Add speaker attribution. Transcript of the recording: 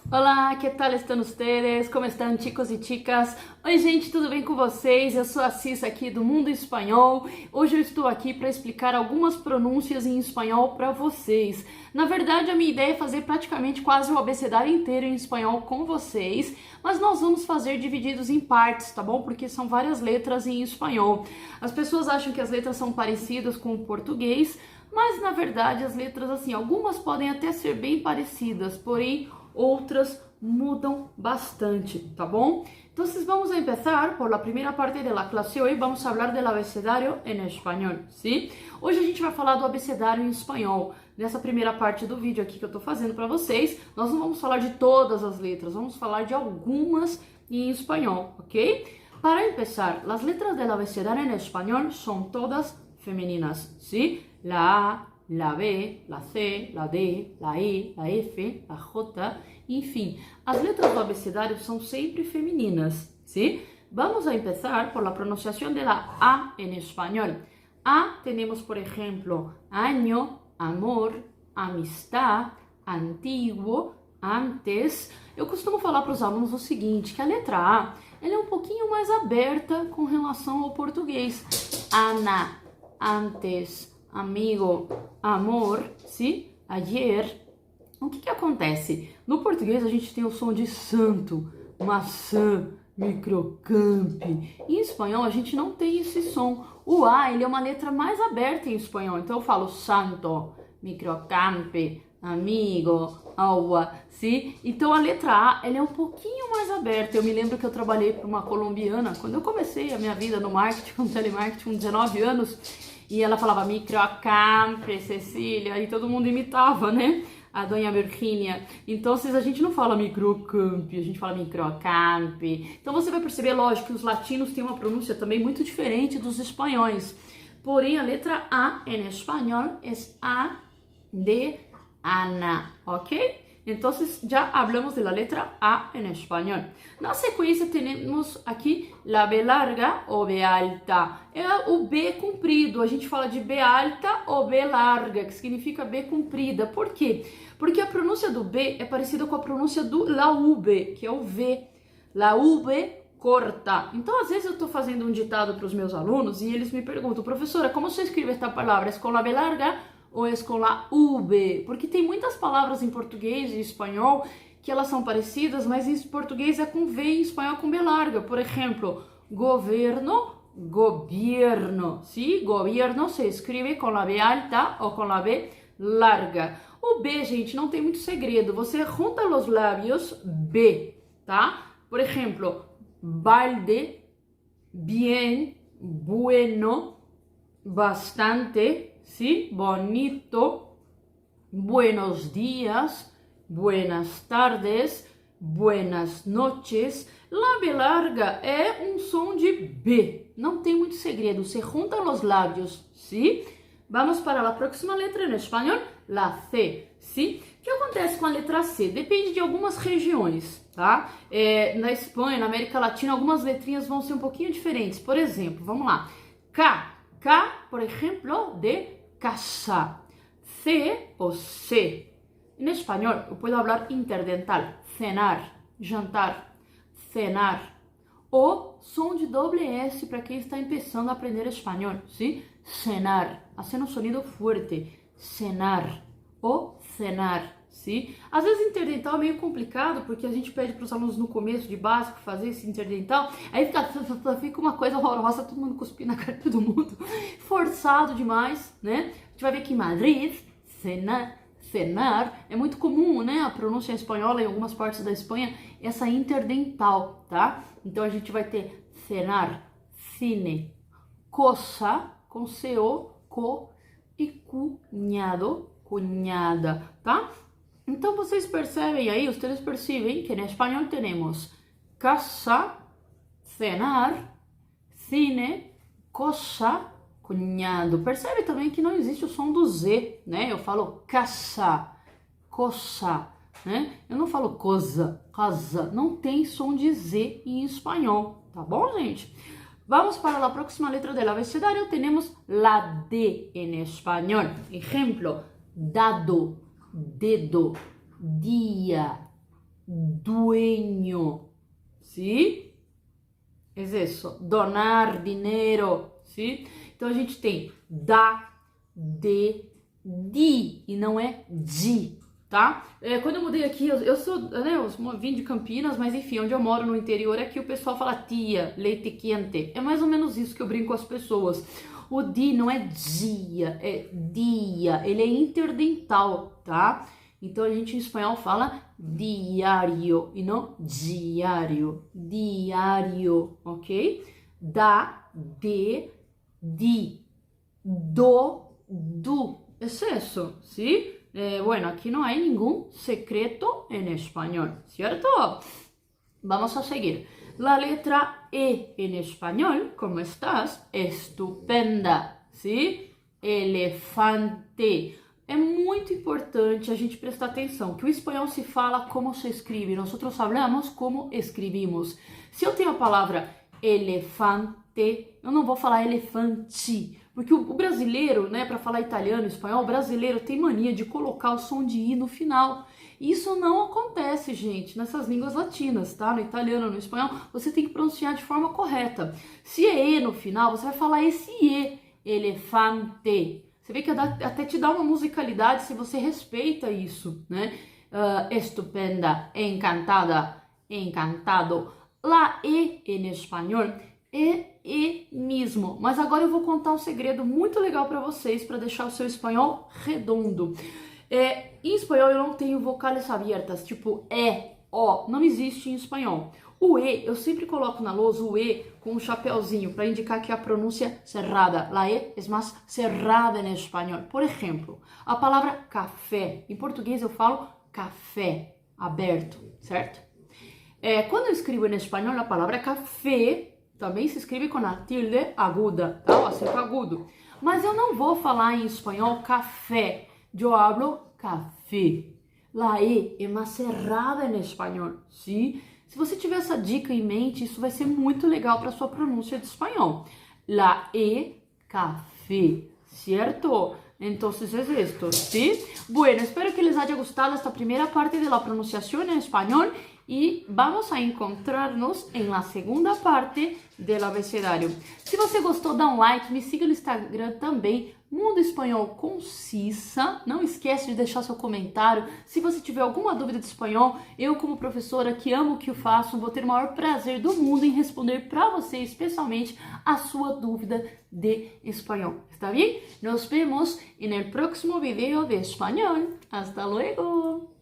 Speaker 1: Olá, que tal estão vocês? Como estão, chicos e chicas? Oi, gente, tudo bem com vocês? Eu sou a Cis aqui do Mundo Espanhol. Hoje eu estou aqui para explicar algumas pronúncias em espanhol para vocês. Na verdade, a minha ideia é fazer praticamente quase o abecedário inteiro em espanhol com vocês, mas nós vamos fazer divididos em partes, tá bom? Porque são várias letras em espanhol. As pessoas acham que as letras são parecidas com o português, mas na verdade as letras, assim, algumas podem até ser bem parecidas, porém outras mudam bastante, tá bom? Então, vamos a empezar por la primera parte de la clase. Hoy vamos a hablar del abecedario en español, ¿sí? Hoje a gente vai falar do abecedário em espanhol. Nessa primeira parte do vídeo aqui que eu tô fazendo para vocês, nós não vamos falar de todas as letras, vamos falar de algumas em espanhol, ok? Para empezar, las letras del abecedario en español son todas femeninas, ¿sí? La A, la B, la C, la D, la E, la F, la J, enfim, as letras do abecedário são sempre femininas, ¿sí? Vamos a empezar por la pronunciación de la A en español. A tenemos, por ejemplo, año, amor, amistad, antiguo, antes. Eu costumo falar para os alunos o seguinte, que a letra A, ela é um pouquinho mais aberta com relação ao português. Ana, antes, amigo, amor, ¿sí? Ayer. O que acontece? No português a gente tem o som de santo, maçã, microcamp. Em espanhol a gente não tem esse som. O A, ele é uma letra mais aberta em espanhol. Então eu falo santo, microcamp, amigo, agua, ¿sí? Então a letra A, ela é um pouquinho mais aberta. Eu me lembro que eu trabalhei para uma colombiana, quando eu comecei a minha vida no marketing, no telemarketing, com 19 anos, e ela falava microcamp, Cecília, e todo mundo imitava, né? A Dona Virgínia. Então, a gente não fala microcamp, a gente fala microcamp. Então, você vai perceber, lógico, que os latinos têm uma pronúncia também muito diferente dos espanhóis. Porém, a letra A em espanhol é A de Ana, ok? Então, já hablamos de la letra A en español. Na sequência, temos aqui la B larga ou B alta. É o B comprido. A gente fala de B alta ou B larga, que significa B comprida. Por quê? Porque a pronúncia do B é parecida com a pronúncia do la UB, que é o V. La UB corta. Então, às vezes eu estou fazendo um ditado para os meus alunos e eles me perguntam, professora, como você escreve esta palavra? É com la B larga ou é com la UB? Porque tem muitas palavras em português e espanhol que elas são parecidas, mas em português é com V e em espanhol com B larga. Por exemplo, governo, gobierno. ¿Sí? Gobierno se escreve com la B alta ou com la B larga. O B, gente, não tem muito segredo. Você junta os lábios B, tá? Por exemplo, balde, bien, bueno, bastante, ¿sí? Bonito, buenos días, buenas tardes, buenas noches. La B larga é um som de B, não tem muito segredo, se juntam os lábios, ¿sí? Vamos para a próxima letra em espanhol, la C, ¿sí? O que acontece com a letra C? Depende de algumas regiões, tá? Na Espanha, na América Latina, algumas letrinhas vão ser um pouquinho diferentes. Por exemplo, vamos lá, K, por exemplo, de casa. C ou C. Em espanhol, eu posso falar interdental. Cenar, jantar, cenar. O som de doble S para quem está começando a aprender espanhol, ¿sí? Cenar, haciendo um sonido fuerte. Cenar ou cenar, ¿sí? Às vezes interdental é meio complicado, porque a gente pede para os alunos no começo de básico fazer esse interdental, aí fica uma coisa horrorosa, todo mundo cuspir na cara de todo mundo, forçado demais, né? A gente vai ver que em Madrid, cenar, é muito comum, né? A pronúncia espanhola em algumas partes da Espanha, essa interdental, tá? Então a gente vai ter cenar, cine, cosa, com CO, co, e cunhado, cunhada, tá? Então vocês percebem aí, vocês percebem que em espanhol temos casa, cenar, cine, cosa, cunhado. Percebe também que não existe o som do Z, né? Eu falo casa, cosa, né? Eu não falo cosa, casa. Não tem som de Z em espanhol, tá bom, gente? Vamos para a próxima letra del abecedario. Tenemos la D en español. Ejemplo, dado, dedo, día, dueño, ¿sí? Es eso, donar dinheiro, ¿sí? Então a gente tem da, de, di, e não é di, tá? Quando eu mudei aqui, eu sou, né, eu vim de Campinas, mas enfim, onde eu moro no interior, aqui o pessoal fala tia, leite quente. É mais ou menos isso que eu brinco com as pessoas. O di não é dia, é dia, ele é interdental, tá? Então a gente em espanhol fala diário e não diário, diário, ok? Da, de, di, do, es eso, ¿sí? Bueno, aquí no hay ningún secreto en español, ¿cierto? Vamos a seguir. La letra E en español, ¿cómo estás? Estupenda, ¿sí? Elefante. É muito importante a gente prestar atenção que o espanhol se fala como se escreve, nós falamos como escrevimos. Se eu tenho a palavra elefante, eu não vou falar elefante, porque o brasileiro, né, para falar italiano e espanhol, o brasileiro tem mania de colocar o som de I no final. Isso não acontece, gente, nessas línguas latinas, tá? No italiano, no espanhol, você tem que pronunciar de forma correta. Se é E no final, você vai falar esse E, elefante. Você vê que até te dá uma musicalidade se você respeita isso, né? Estupenda, encantada, encantado. La E em espanhol é E mesmo. Mas agora eu vou contar um segredo muito legal para vocês, para deixar o seu espanhol redondo. Em espanhol eu não tenho vocais abertas, tipo E, O, não existe em espanhol. O E, eu sempre coloco na lousa o E com um chapéuzinho para indicar que a pronúncia cerrada. La E é mais cerrada em espanhol. Por exemplo, a palavra café. Em português eu falo café, aberto, certo? Quando eu escrevo em espanhol, a palavra café também se escreve com a tilde aguda, tá? O acento agudo. Mas eu não vou falar em espanhol café. Eu hablo café. La E é mais cerrada em espanhol, sim? Se você tiver essa dica em mente, isso vai ser muito legal para sua pronúncia de espanhol. La E, café, ¿cierto? Entonces es esto, ¿sí? Bueno, espero que les haya gustado esta primera parte de la pronunciación en español y vamos a encontrarnos en la segunda parte del abecedário. Se você gostou, dá um like, me siga no Instagram também, Mundo Espanhol com Cissa. Não esquece de deixar seu comentário. Se você tiver alguma dúvida de espanhol, eu como professora que amo o que eu faço, vou ter o maior prazer do mundo em responder para você, especialmente a sua dúvida de espanhol. Está bem? Nos vemos en el próximo video de español. Hasta luego!